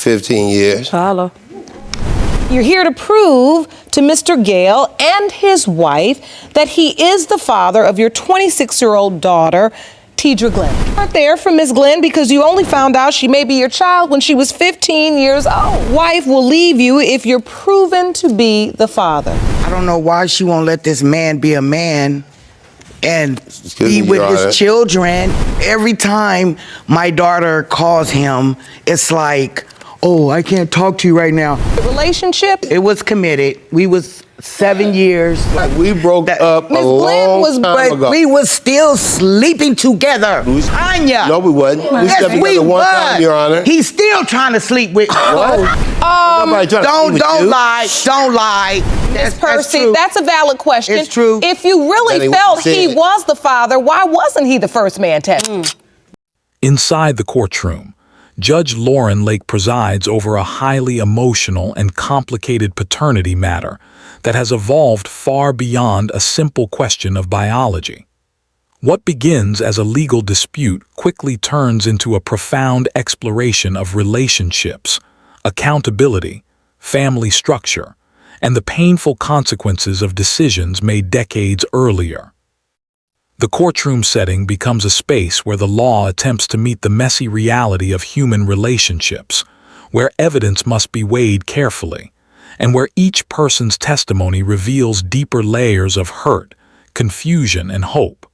15 years. Holla. You're here to prove to Mr. Gale and his wife that he is the father of your 26-year-old daughter, Tidra Glenn. You weren't there for Miss Glenn because you only found out she may be your child when she was 15 years old. Wife will leave you if you're proven to be the father. I don't know why she won't let this man be a man and be with his children. Every time my daughter calls him, it's like, oh, I can't talk to you right now. The relationship? It was committed. We was 7 years. We broke up a long time ago. We was still sleeping together. Anya. No, we wasn't. We slept together one time, Your Honor. He's still trying to sleep with me. What? Don't lie. Don't lie. Miss Percy, that's a valid question. It's true. If you really felt he was the father, why wasn't he the first man tested? Inside the courtroom, Judge Lauren Lake presides over a highly emotional and complicated paternity matter that has evolved far beyond a simple question of biology. What begins as a legal dispute quickly turns into a profound exploration of relationships, accountability, family structure, and the painful consequences of decisions made decades earlier. The courtroom setting becomes a space where the law attempts to meet the messy reality of human relationships, where evidence must be weighed carefully, and where each person's testimony reveals deeper layers of hurt, confusion, and hope.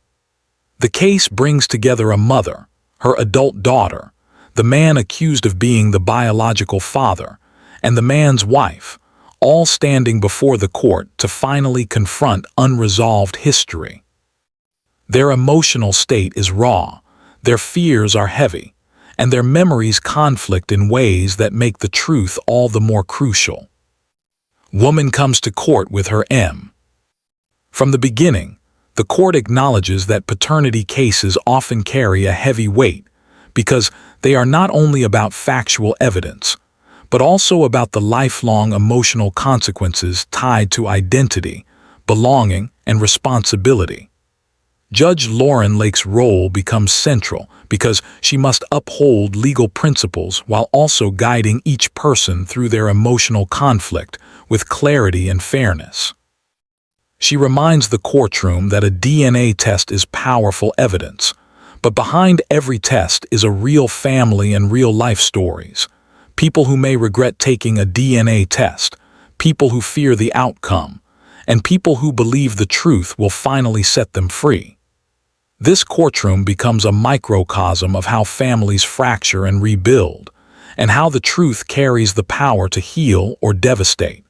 The case brings together a mother, her adult daughter, the man accused of being the biological father, and the man's wife, all standing before the court to finally confront unresolved history. Their emotional state is raw, their fears are heavy, and their memories conflict in ways that make the truth all the more crucial. Woman comes to court with her M. From the beginning, the court acknowledges that paternity cases often carry a heavy weight because they are not only about factual evidence, but also about the lifelong emotional consequences tied to identity, belonging, and responsibility. Judge Lauren Lake's role becomes central because she must uphold legal principles while also guiding each person through their emotional conflict with clarity and fairness. She reminds the courtroom that a DNA test is powerful evidence, but behind every test is a real family and real-life stories. People who may regret taking a DNA test, people who fear the outcome, and people who believe the truth will finally set them free. This courtroom becomes a microcosm of how families fracture and rebuild, and how the truth carries the power to heal or devastate.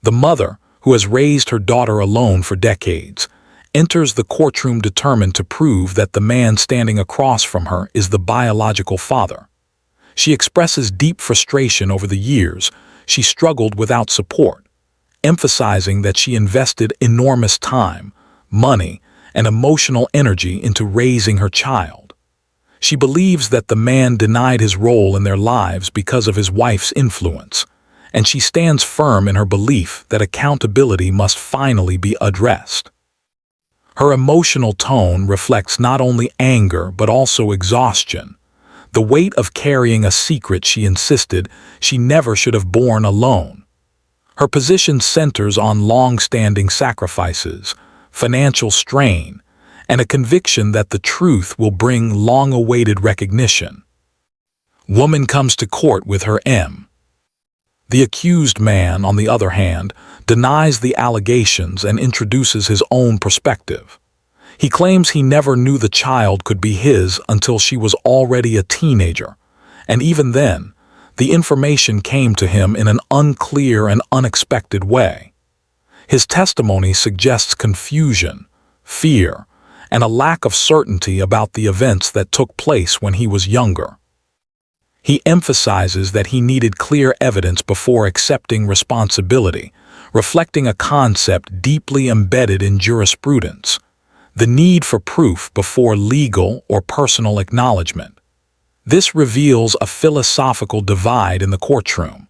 The mother, who has raised her daughter alone for decades, enters the courtroom determined to prove that the man standing across from her is the biological father. She expresses deep frustration over the years she struggled without support, emphasizing that she invested enormous time, money, and emotional energy into raising her child. She believes that the man denied his role in their lives because of his wife's influence, and she stands firm in her belief that accountability must finally be addressed. Her emotional tone reflects not only anger but also exhaustion, the weight of carrying a secret she insisted she never should have borne alone. Her position centers on long-standing sacrifices, financial strain, and a conviction that the truth will bring long-awaited recognition. Woman comes to court with her M. The accused man, on the other hand, denies the allegations and introduces his own perspective. He claims he never knew the child could be his until she was already a teenager, and even then, the information came to him in an unclear and unexpected way. His testimony suggests confusion, fear, and a lack of certainty about the events that took place when he was younger. He emphasizes that he needed clear evidence before accepting responsibility, reflecting a concept deeply embedded in jurisprudence, the need for proof before legal or personal acknowledgement. This reveals a philosophical divide in the courtroom.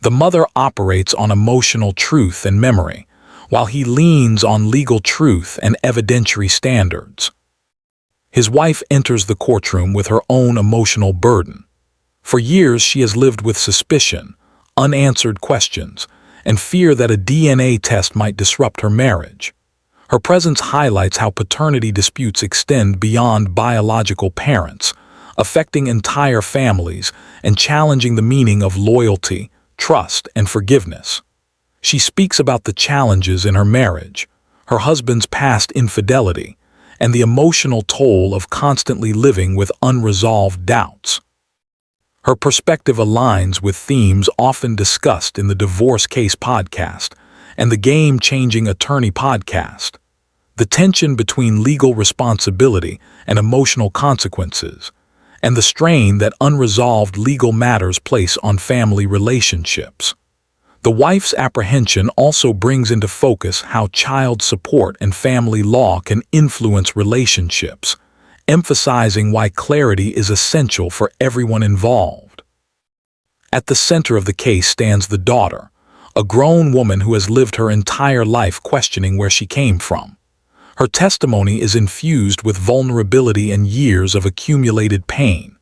The mother operates on emotional truth and memory, while he leans on legal truth and evidentiary standards. His wife enters the courtroom with her own emotional burden. For years, she has lived with suspicion, unanswered questions, and fear that a DNA test might disrupt her marriage. Her presence highlights how paternity disputes extend beyond biological parents, affecting entire families and challenging the meaning of loyalty, trust, and forgiveness. She speaks about the challenges in her marriage, her husband's past infidelity, and the emotional toll of constantly living with unresolved doubts. Her perspective aligns with themes often discussed in the Divorce Case podcast and the Game-Changing Attorney podcast. The tension between legal responsibility and emotional consequences, and the strain that unresolved legal matters place on family relationships. The wife's apprehension also brings into focus how child support and family law can influence relationships, emphasizing why clarity is essential for everyone involved. At the center of the case stands the daughter, a grown woman who has lived her entire life questioning where she came from. Her testimony is infused with vulnerability and years of accumulated pain.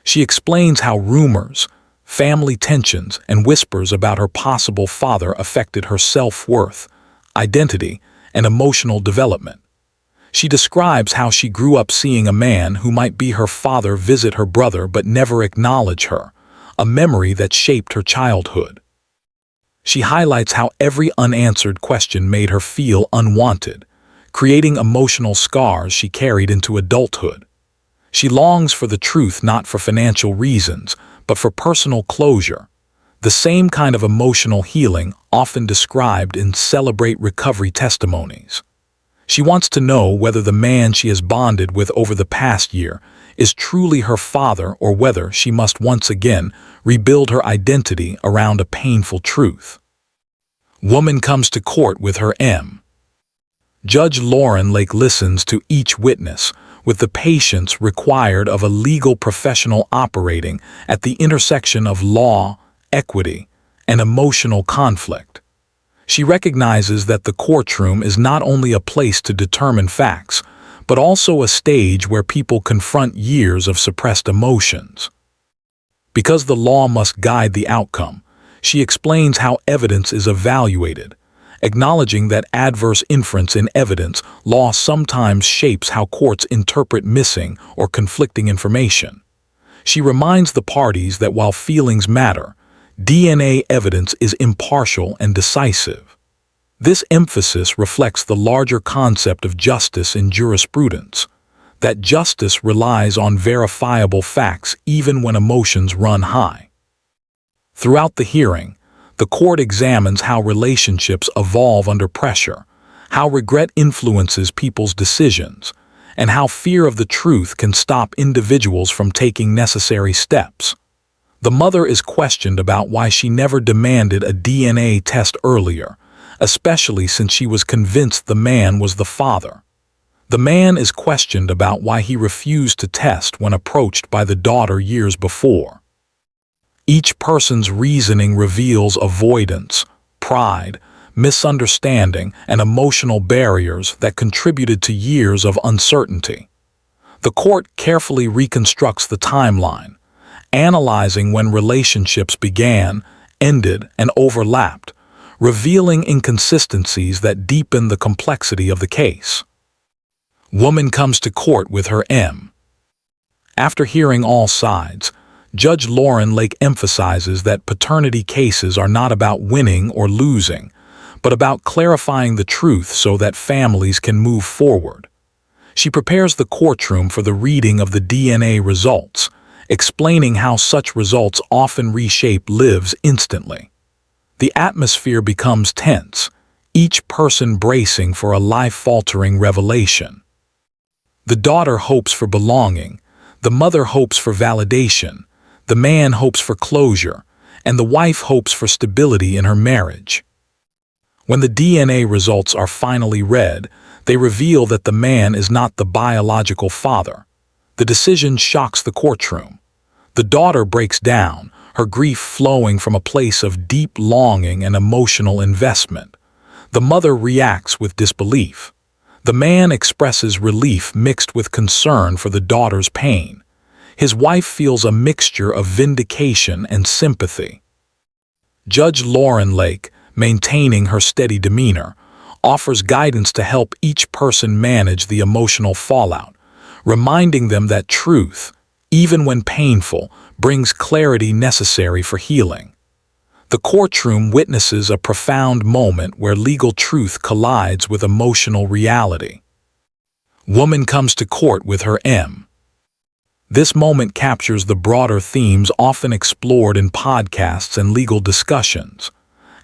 She explains how rumors, family tensions, and whispers about her possible father affected her self-worth, identity, and emotional development. She describes how she grew up seeing a man who might be her father visit her brother but never acknowledge her, a memory that shaped her childhood. She highlights how every unanswered question made her feel unwanted, creating emotional scars she carried into adulthood. She longs for the truth not for financial reasons, but for personal closure, the same kind of emotional healing often described in Celebrate Recovery testimonies. She wants to know whether the man she has bonded with over the past year is truly her father or whether she must once again rebuild her identity around a painful truth. Woman comes to court with her M. Judge Lauren Lake listens to each witness with the patience required of a legal professional operating at the intersection of law, equity, and emotional conflict. She recognizes that the courtroom is not only a place to determine facts, but also a stage where people confront years of suppressed emotions. Because the law must guide the outcome, she explains how evidence is evaluated, acknowledging that adverse inference in evidence law sometimes shapes how courts interpret missing or conflicting information. She reminds the parties that while feelings matter, DNA evidence is impartial and decisive. This emphasis reflects the larger concept of justice in jurisprudence, that justice relies on verifiable facts even when emotions run high. Throughout the hearing, the court examines how relationships evolve under pressure, how regret influences people's decisions, and how fear of the truth can stop individuals from taking necessary steps. The mother is questioned about why she never demanded a DNA test earlier, especially since she was convinced the man was the father. The man is questioned about why he refused to test when approached by the daughter years before. Each person's reasoning reveals avoidance, pride, misunderstanding, and emotional barriers that contributed to years of uncertainty. The court carefully reconstructs the timeline, analyzing when relationships began, ended, and overlapped, revealing inconsistencies that deepen the complexity of the case. Woman comes to court with her M. After hearing all sides, Judge Lauren Lake emphasizes that paternity cases are not about winning or losing, but about clarifying the truth so that families can move forward. She prepares the courtroom for the reading of the DNA results, explaining how such results often reshape lives instantly. The atmosphere becomes tense, each person bracing for a life-altering revelation. The daughter hopes for belonging, the mother hopes for validation, the man hopes for closure, and the wife hopes for stability in her marriage. When the DNA results are finally read, they reveal that the man is not the biological father. The decision shocks the courtroom. The daughter breaks down, her grief flowing from a place of deep longing and emotional investment. The mother reacts with disbelief. The man expresses relief mixed with concern for the daughter's pain. His wife feels a mixture of vindication and sympathy. Judge Lauren Lake, maintaining her steady demeanor, offers guidance to help each person manage the emotional fallout, reminding them that truth, even when painful, brings clarity necessary for healing. The courtroom witnesses a profound moment where legal truth collides with emotional reality. Woman comes to court with her M. This moment captures the broader themes often explored in podcasts and legal discussions: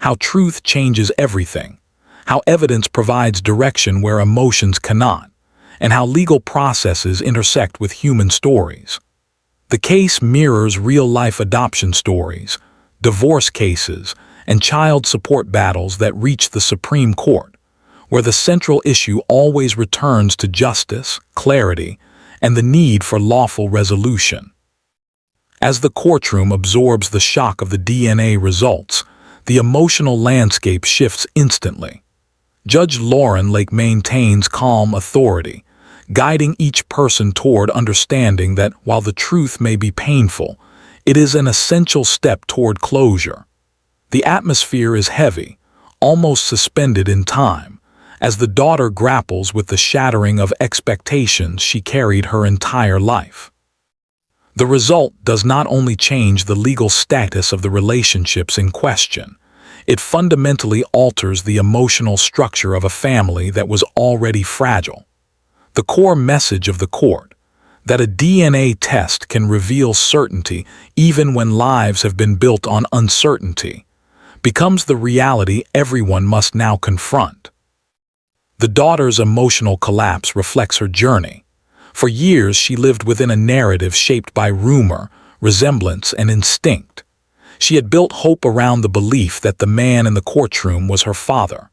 how truth changes everything, how evidence provides direction where emotions cannot, and how legal processes intersect with human stories. The case mirrors real-life adoption stories, divorce cases, and child support battles that reach the Supreme Court, where the central issue always returns to justice, clarity, and the need for lawful resolution. As the courtroom absorbs the shock of the DNA results, the emotional landscape shifts instantly. Judge Lauren Lake maintains calm authority, guiding each person toward understanding that while the truth may be painful, it is an essential step toward closure. The atmosphere is heavy, almost suspended in time, as the daughter grapples with the shattering of expectations she carried her entire life. The result does not only change the legal status of the relationships in question, it fundamentally alters the emotional structure of a family that was already fragile. The core message of the court, that a DNA test can reveal certainty even when lives have been built on uncertainty, becomes the reality everyone must now confront. The daughter's emotional collapse reflects her journey. For years, she lived within a narrative shaped by rumor, resemblance, and instinct. She had built hope around the belief that the man in the courtroom was her father.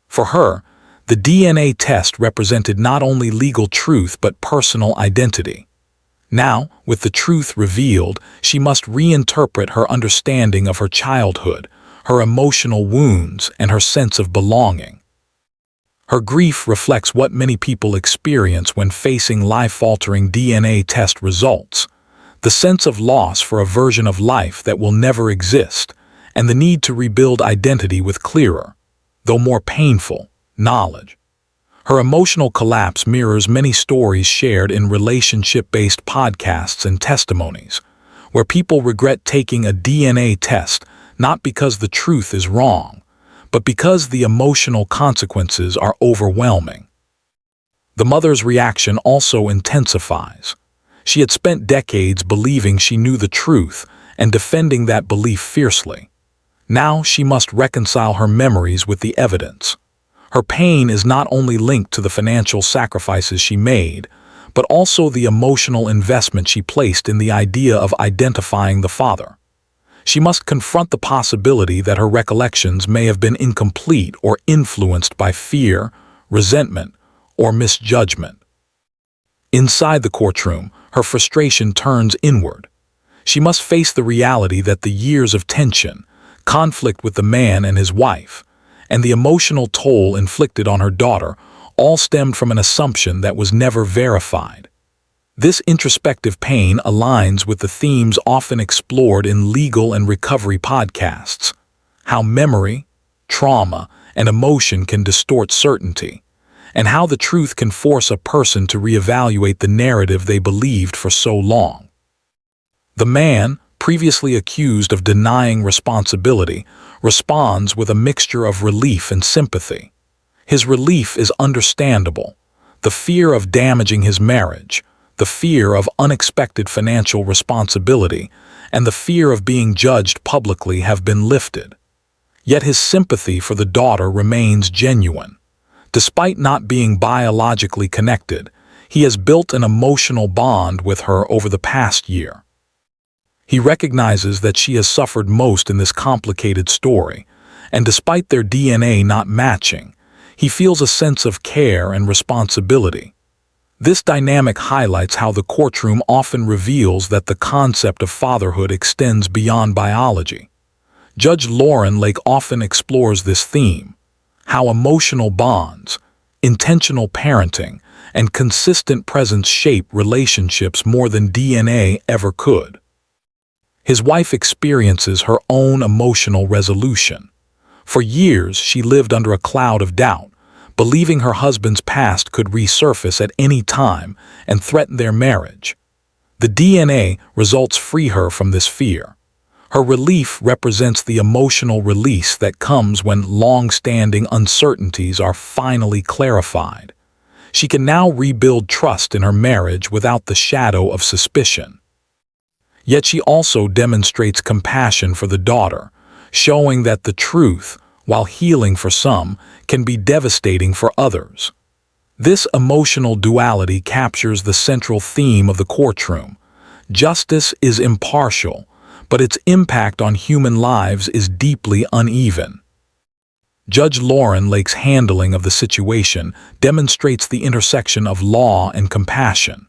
For her, the DNA test represented not only legal truth but personal identity. Now, with the truth revealed, she must reinterpret her understanding of her childhood, her emotional wounds, and her sense of belonging. Her grief reflects what many people experience when facing life-altering DNA test results: the sense of loss for a version of life that will never exist, and the need to rebuild identity with clearer, though more painful, knowledge. Her emotional collapse mirrors many stories shared in relationship-based podcasts and testimonies, where people regret taking a DNA test not because the truth is wrong, but because the emotional consequences are overwhelming. The mother's reaction also intensifies. She had spent decades believing she knew the truth and defending that belief fiercely. Now she must reconcile her memories with the evidence. Her pain is not only linked to the financial sacrifices she made, but also the emotional investment she placed in the idea of identifying the father. She must confront the possibility that her recollections may have been incomplete or influenced by fear, resentment, or misjudgment. Inside the courtroom, her frustration turns inward. She must face the reality that the years of tension, conflict with the man and his wife, and the emotional toll inflicted on her daughter all stemmed from an assumption that was never verified. This introspective pain aligns with the themes often explored in legal and recovery podcasts: how memory, trauma, and emotion can distort certainty, and how the truth can force a person to reevaluate the narrative they believed for so long. The man, previously accused of denying responsibility, responds with a mixture of relief and sympathy. His relief is understandable. The fear of damaging his marriage, the fear of unexpected financial responsibility, and the fear of being judged publicly have been lifted. Yet his sympathy for the daughter remains genuine. Despite not being biologically connected, he has built an emotional bond with her over the past year. He recognizes that she has suffered most in this complicated story, and despite their DNA not matching, he feels a sense of care and responsibility. This dynamic highlights how the courtroom often reveals that the concept of fatherhood extends beyond biology. Judge Lauren Lake often explores this theme: how emotional bonds, intentional parenting, and consistent presence shape relationships more than DNA ever could. His wife experiences her own emotional resolution. For years, she lived under a cloud of doubt, believing her husband's past could resurface at any time and threaten their marriage. The DNA results free her from this fear. Her relief represents the emotional release that comes when long-standing uncertainties are finally clarified. She can now rebuild trust in her marriage without the shadow of suspicion. Yet she also demonstrates compassion for the daughter, showing that the truth, while healing for some, can be devastating for others. This emotional duality captures the central theme of the courtroom. Justice is impartial, but its impact on human lives is deeply uneven. Judge Lauren Lake's handling of the situation demonstrates the intersection of law and compassion.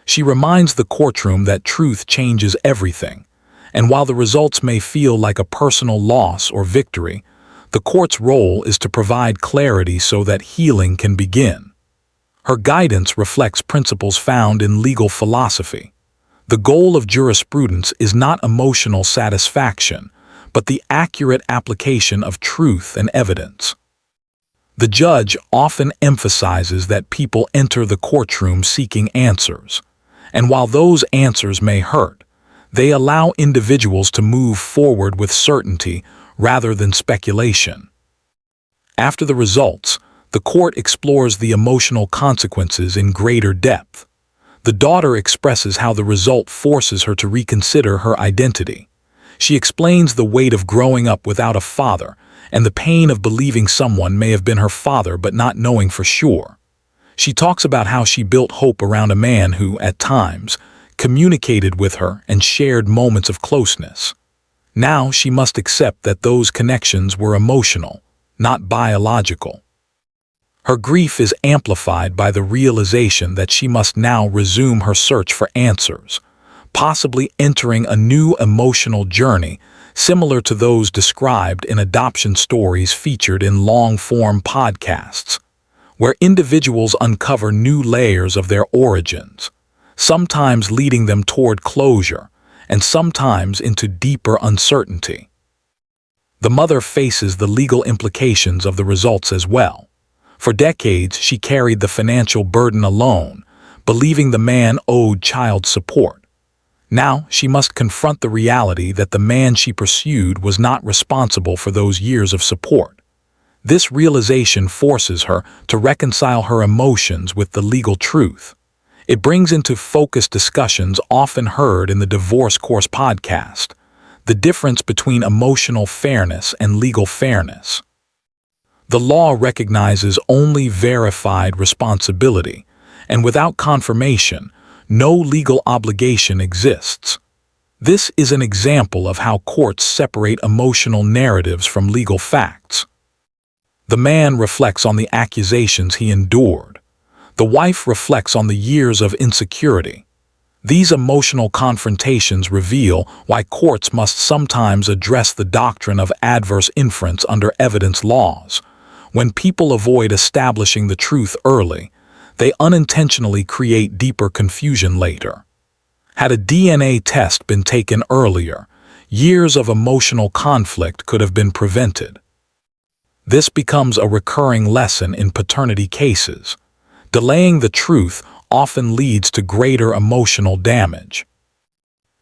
She reminds the courtroom that truth changes everything, and while the results may feel like a personal loss or victory, the court's role is to provide clarity so that healing can begin. Her guidance reflects principles found in legal philosophy. The goal of jurisprudence is not emotional satisfaction, but the accurate application of truth and evidence. The judge often emphasizes that people enter the courtroom seeking answers, and while those answers may hurt, they allow individuals to move forward with certainty rather than speculation. After the results, the court explores the emotional consequences in greater depth. The daughter expresses how the result forces her to reconsider her identity. She explains the weight of growing up without a father and the pain of believing someone may have been her father but not knowing for sure. She talks about how she built hope around a man who, at times, communicated with her and shared moments of closeness. Now she must accept that those connections were emotional, not biological. Her grief is amplified by the realization that she must now resume her search for answers, possibly entering a new emotional journey similar to those described in adoption stories featured in long-form podcasts, where individuals uncover new layers of their origins, sometimes leading them toward closure and sometimes into deeper uncertainty. The mother faces the legal implications of the results as well. For decades, she carried the financial burden alone, believing the man owed child support. Now, she must confront the reality that the man she pursued was not responsible for those years of support. This realization forces her to reconcile her emotions with the legal truth. It brings into focus discussions often heard in the Divorce Course podcast, the difference between emotional fairness and legal fairness. The law recognizes only verified responsibility, and without confirmation, no legal obligation exists. This is an example of how courts separate emotional narratives from legal facts. The man reflects on the accusations he endured. The wife reflects on the years of insecurity. These emotional confrontations reveal why courts must sometimes address the doctrine of adverse inference under evidence laws. When people avoid establishing the truth early, they unintentionally create deeper confusion later. Had a DNA test been taken earlier, years of emotional conflict could have been prevented. This becomes a recurring lesson in paternity cases. Delaying the truth often leads to greater emotional damage.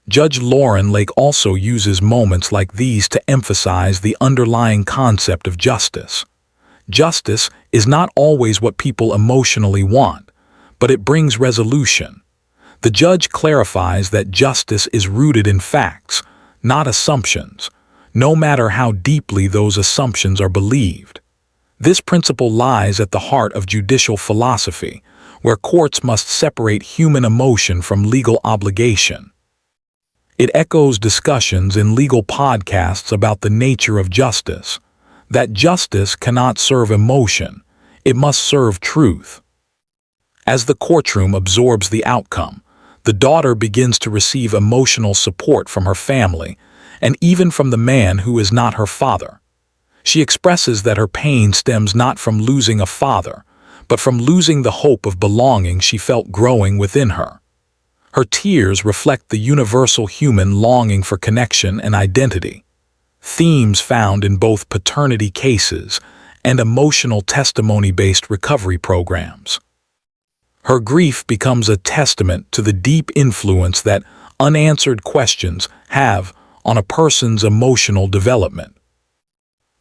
Judge Lauren Lake also uses moments like these to emphasize the underlying concept of justice. Justice is not always what people emotionally want, but it brings resolution. The judge clarifies that justice is rooted in facts, not assumptions, no matter how deeply those assumptions are believed. This principle lies at the heart of judicial philosophy, where courts must separate human emotion from legal obligation. It echoes discussions in legal podcasts about the nature of justice, that justice cannot serve emotion, it must serve truth. As the courtroom absorbs the outcome, the daughter begins to receive emotional support from her family, and even from the man who is not her father. She expresses that her pain stems not from losing a father, but from losing the hope of belonging she felt growing within her. Her tears reflect the universal human longing for connection and identity, themes found in both paternity cases and emotional testimony-based recovery programs. Her grief becomes a testament to the deep influence that unanswered questions have on a person's emotional development.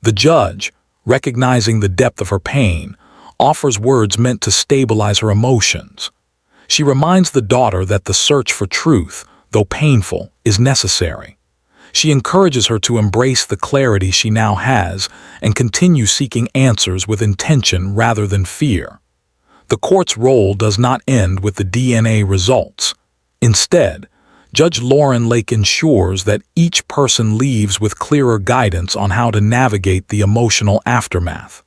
The judge, recognizing the depth of her pain, offers words meant to stabilize her emotions. She reminds the daughter that the search for truth, though painful, is necessary. She encourages her to embrace the clarity she now has and continue seeking answers with intention rather than fear. The court's role does not end with the DNA results. Instead, Judge Lauren Lake ensures that each person leaves with clearer guidance on how to navigate the emotional aftermath.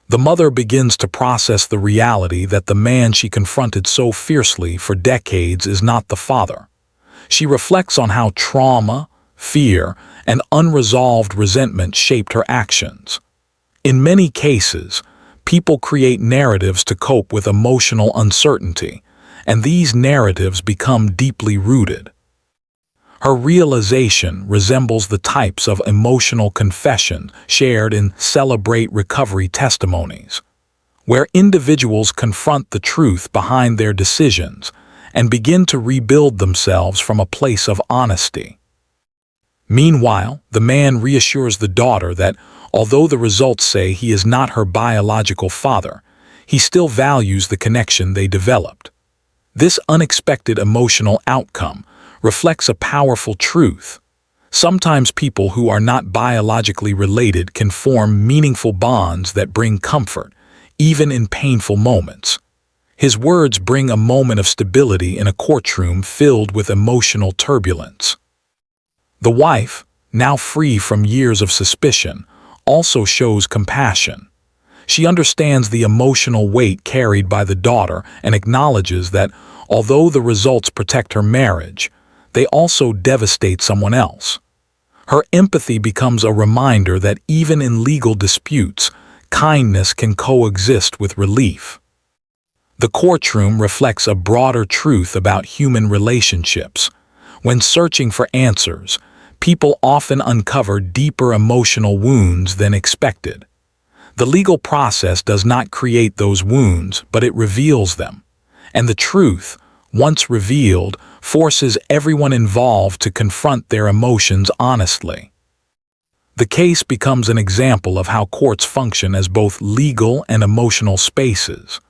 The mother begins to process the reality that the man she confronted so fiercely for decades is not the father. She reflects on how trauma, fear, and unresolved resentment shaped her actions. In many cases, people create narratives to cope with emotional uncertainty, and these narratives become deeply rooted. Her realization resembles the types of emotional confession shared in Celebrate Recovery testimonies, where individuals confront the truth behind their decisions and begin to rebuild themselves from a place of honesty. Meanwhile, the man reassures the daughter that, although the results say he is not her biological father, he still values the connection they developed. This unexpected emotional outcome reflects a powerful truth. Sometimes people who are not biologically related can form meaningful bonds that bring comfort, even in painful moments. His words bring a moment of stability in a courtroom filled with emotional turbulence. The wife, now free from years of suspicion, also shows compassion. She understands the emotional weight carried by the daughter and acknowledges that, although the results protect her marriage, they also devastate someone else. Her empathy becomes a reminder that even in legal disputes, kindness can coexist with relief. The courtroom reflects a broader truth about human relationships. When searching for answers, people often uncover deeper emotional wounds than expected. The legal process does not create those wounds, but it reveals them. And the truth, once revealed, forces everyone involved to confront their emotions honestly. The case becomes an example of how courts function as both legal and emotional spaces.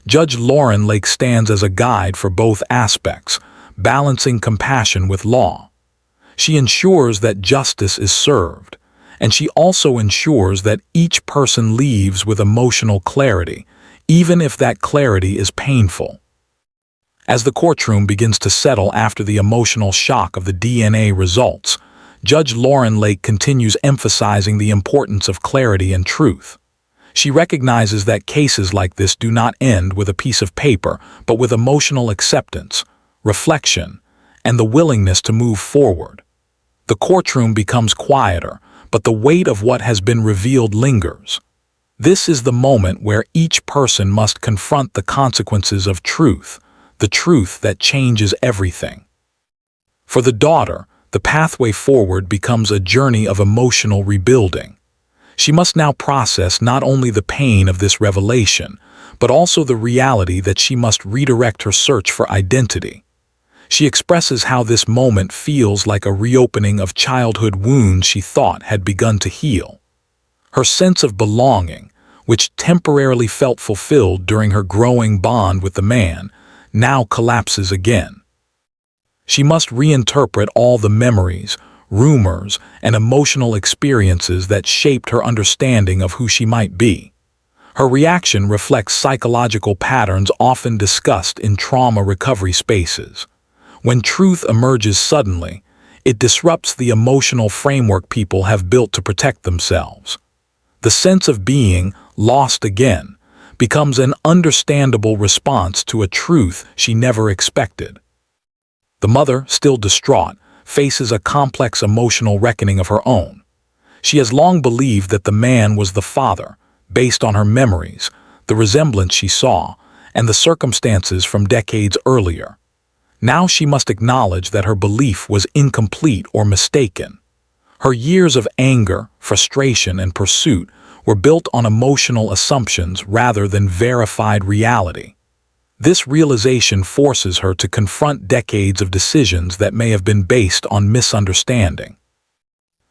Judge Lauren Lake stands as a guide for both aspects, balancing compassion with law. She ensures that justice is served, and she also ensures that each person leaves with emotional clarity, even if that clarity is painful. As the courtroom begins to settle after the emotional shock of the DNA results, Judge Lauren Lake continues emphasizing the importance of clarity and truth. She recognizes that cases like this do not end with a piece of paper, but with emotional acceptance, reflection, and the willingness to move forward. The courtroom becomes quieter, but the weight of what has been revealed lingers. This is the moment where each person must confront the consequences of truth, the truth that changes everything. For the daughter, the pathway forward becomes a journey of emotional rebuilding. She must now process not only the pain of this revelation, but also the reality that she must redirect her search for identity. She expresses how this moment feels like a reopening of childhood wounds she thought had begun to heal. Her sense of belonging, which temporarily felt fulfilled during her growing bond with the man, now collapses again. She must reinterpret all the memories, rumors, and emotional experiences that shaped her understanding of who she might be. Her reaction reflects psychological patterns often discussed in trauma recovery spaces. When truth emerges suddenly, it disrupts the emotional framework people have built to protect themselves. The sense of being lost again becomes an understandable response to a truth she never expected. The mother, still distraught, faces a complex emotional reckoning of her own. She has long believed that the man was the father, based on her memories, the resemblance she saw, and the circumstances from decades earlier. Now she must acknowledge that her belief was incomplete or mistaken. Her years of anger, frustration, and pursuit were built on emotional assumptions rather than verified reality. This realization forces her to confront decades of decisions that may have been based on misunderstanding.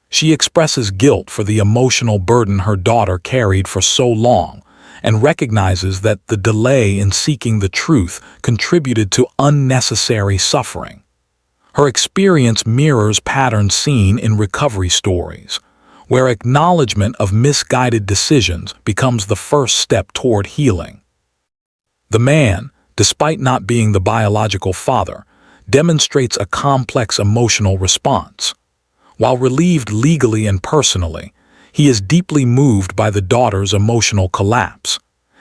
She expresses guilt for the emotional burden her daughter carried for so long, and recognizes that the delay in seeking the truth contributed to unnecessary suffering. Her experience mirrors patterns seen in recovery stories, where acknowledgement of misguided decisions becomes the first step toward healing. The man, despite not being the biological father, demonstrates a complex emotional response. While relieved legally and personally, he is deeply moved by the daughter's emotional collapse.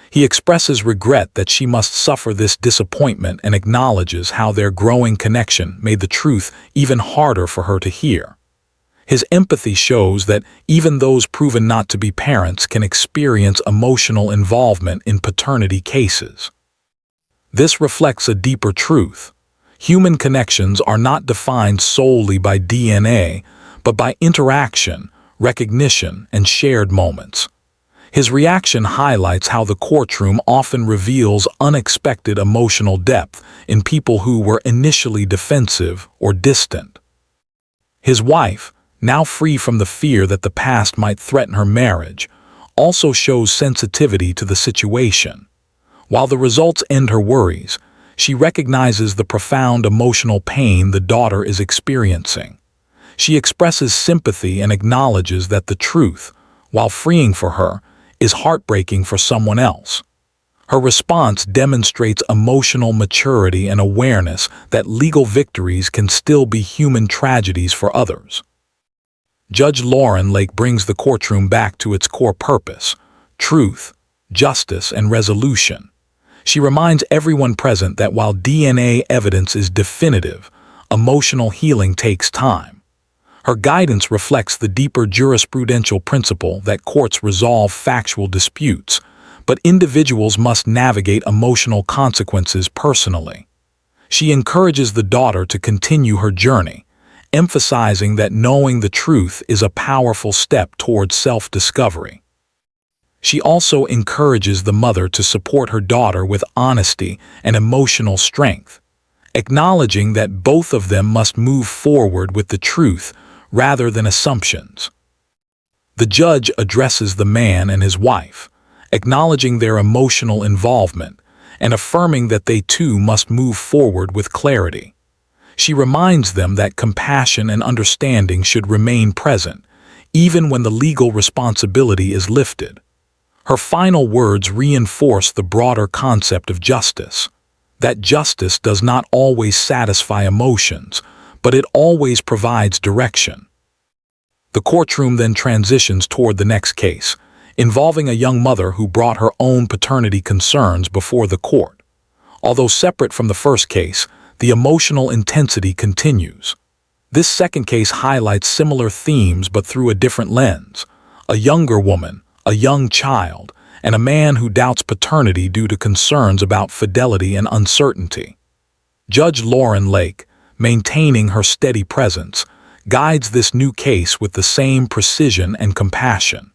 He expresses regret that she must suffer this disappointment and acknowledges how their growing connection made the truth even harder for her to hear. His empathy shows that even those proven not to be parents can experience emotional involvement in paternity cases. This reflects a deeper truth. Human connections are not defined solely by DNA, but by interaction, recognition, and shared moments. His reaction highlights how the courtroom often reveals unexpected emotional depth in people who were initially defensive or distant. His wife, now free from the fear that the past might threaten her marriage, also shows sensitivity to the situation. While the results end her worries, she recognizes the profound emotional pain the daughter is experiencing. She expresses sympathy and acknowledges that the truth, while freeing for her, is heartbreaking for someone else. Her response demonstrates emotional maturity and awareness that legal victories can still be human tragedies for others. Judge Lauren Lake brings the courtroom back to its core purpose: truth, justice, and resolution. She reminds everyone present that while DNA evidence is definitive, emotional healing takes time. Her guidance reflects the deeper jurisprudential principle that courts resolve factual disputes, but individuals must navigate emotional consequences personally. She encourages the daughter to continue her journey, emphasizing that knowing the truth is a powerful step towards self-discovery. She also encourages the mother to support her daughter with honesty and emotional strength, acknowledging that both of them must move forward with the truth rather than assumptions. The judge addresses the man and his wife, acknowledging their emotional involvement and affirming that they too must move forward with clarity. She reminds them that compassion and understanding should remain present, even when the legal responsibility is lifted. Her final words reinforce the broader concept of justice, that justice does not always satisfy emotions, but it always provides direction. The courtroom then transitions toward the next case, involving a young mother who brought her own paternity concerns before the court. Although separate from the first case, the emotional intensity continues. This second case highlights similar themes but through a different lens: a younger woman, a young child, and a man who doubts paternity due to concerns about fidelity and uncertainty. Judge Lauren Lake, maintaining her steady presence, guides this new case with the same precision and compassion.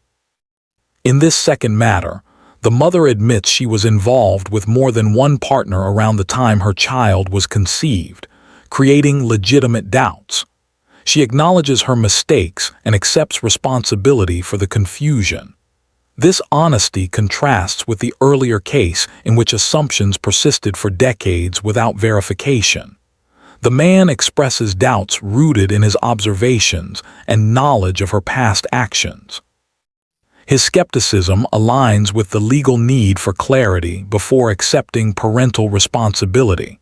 In this second matter, the mother admits she was involved with more than one partner around the time her child was conceived, creating legitimate doubts. She acknowledges her mistakes and accepts responsibility for the confusion. This honesty contrasts with the earlier case in which assumptions persisted for decades without verification. The man expresses doubts rooted in his observations and knowledge of her past actions. His skepticism aligns with the legal need for clarity before accepting parental responsibility.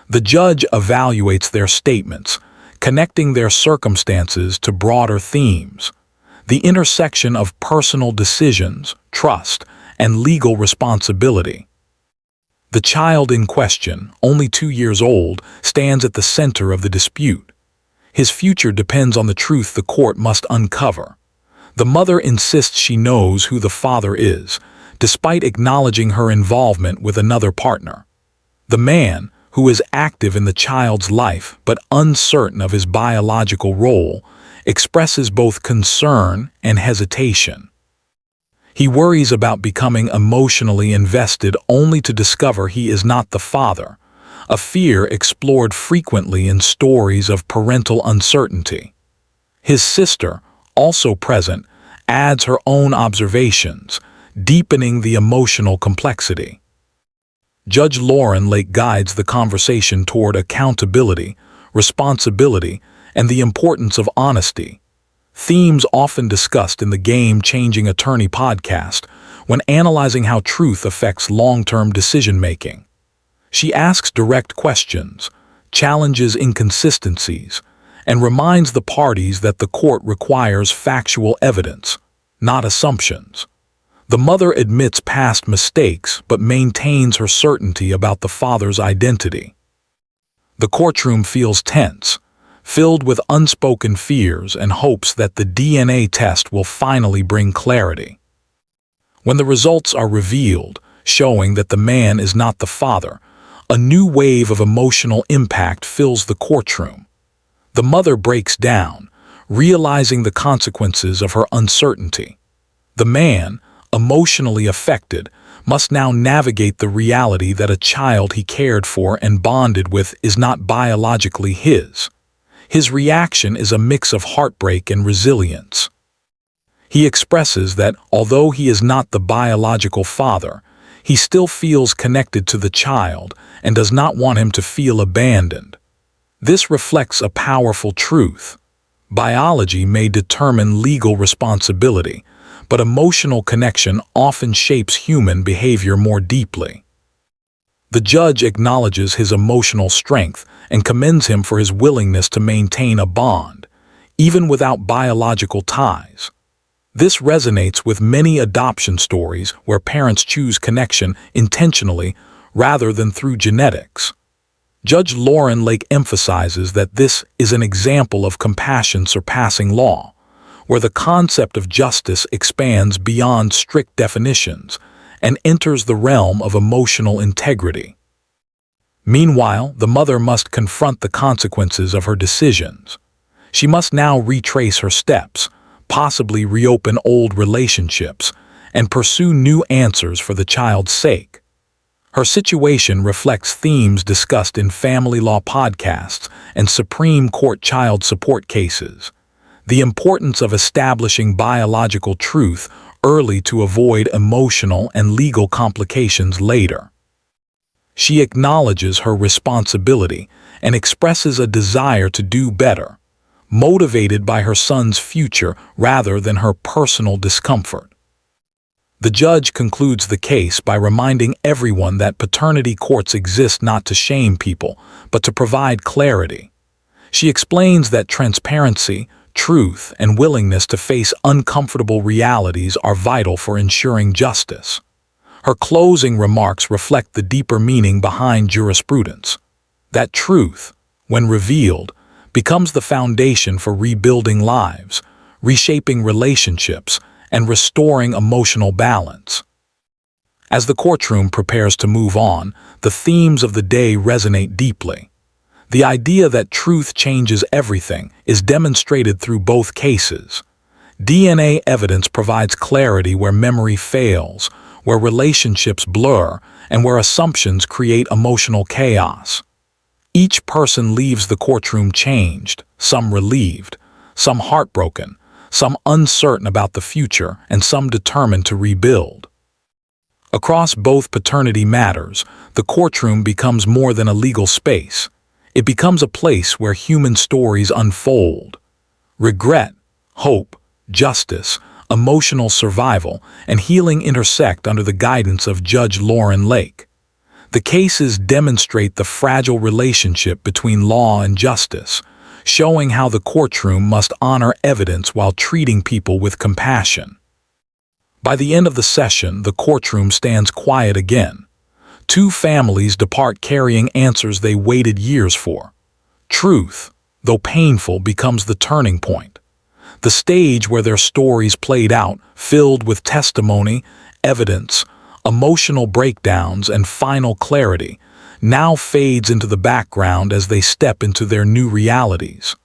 The judge evaluates their statements, connecting their circumstances to broader themes: the intersection of personal decisions, trust, and legal responsibility. The child in question, only 2 years old, stands at the center of the dispute. His future depends on the truth the court must uncover. The mother insists she knows who the father is, despite acknowledging her involvement with another partner. The man, who is active in the child's life but uncertain of his biological role, expresses both concern and hesitation. He worries about becoming emotionally invested only to discover he is not the father, a fear explored frequently in stories of parental uncertainty. His sister, also present, adds her own observations, deepening the emotional complexity. Judge Lauren Lake guides the conversation toward accountability, responsibility, and the importance of honesty, themes often discussed in the Game-Changing Attorney podcast when analyzing how truth affects long-term decision-making. She asks direct questions, challenges inconsistencies, and reminds the parties that the court requires factual evidence, not assumptions. The mother admits past mistakes but maintains her certainty about the father's identity. The courtroom feels tense, filled with unspoken fears and hopes that the DNA test will finally bring clarity. When the results are revealed, showing that the man is not the father, a new wave of emotional impact fills the courtroom. The mother breaks down, realizing the consequences of her uncertainty. The man, emotionally affected, must now navigate the reality that a child he cared for and bonded with is not biologically his. His reaction is a mix of heartbreak and resilience. He expresses that, although he is not the biological father, he still feels connected to the child and does not want him to feel abandoned. This reflects a powerful truth. Biology may determine legal responsibility, but emotional connection often shapes human behavior more deeply. The judge acknowledges his emotional strength and commends him for his willingness to maintain a bond, even without biological ties. This resonates with many adoption stories where parents choose connection intentionally rather than through genetics. Judge Lauren Lake emphasizes that this is an example of compassion surpassing law, where the concept of justice expands beyond strict definitions and enters the realm of emotional integrity. Meanwhile, the mother must confront the consequences of her decisions. She must now retrace her steps, possibly reopen old relationships, and pursue new answers for the child's sake. Her situation reflects themes discussed in family law podcasts and Supreme Court child support cases. The importance of establishing biological truth early to avoid emotional and legal complications later. She acknowledges her responsibility and expresses a desire to do better, motivated by her son's future rather than her personal discomfort. The judge concludes the case by reminding everyone that paternity courts exist not to shame people, but to provide clarity. She explains that transparency, truth, and willingness to face uncomfortable realities are vital for ensuring justice. Her closing remarks reflect the deeper meaning behind jurisprudence. That truth, when revealed, becomes the foundation for rebuilding lives, reshaping relationships, and restoring emotional balance. As the courtroom prepares to move on, the themes of the day resonate deeply. The idea that truth changes everything is demonstrated through both cases. DNA evidence provides clarity where memory fails, where relationships blur, and where assumptions create emotional chaos. Each person leaves the courtroom changed, some relieved, some heartbroken, some uncertain about the future, and some determined to rebuild. Across both paternity matters, the courtroom becomes more than a legal space. It becomes a place where human stories unfold. Regret, hope, justice, emotional survival, and healing intersect under the guidance of Judge Lauren Lake. The cases demonstrate the fragile relationship between law and justice, showing how the courtroom must honor evidence while treating people with compassion. By the end of the session, the courtroom stands quiet again. Two families depart carrying answers they waited years for. Truth, though painful, becomes the turning point. The stage where their stories played out, filled with testimony, evidence, emotional breakdowns, and final clarity, now fades into the background as they step into their new realities.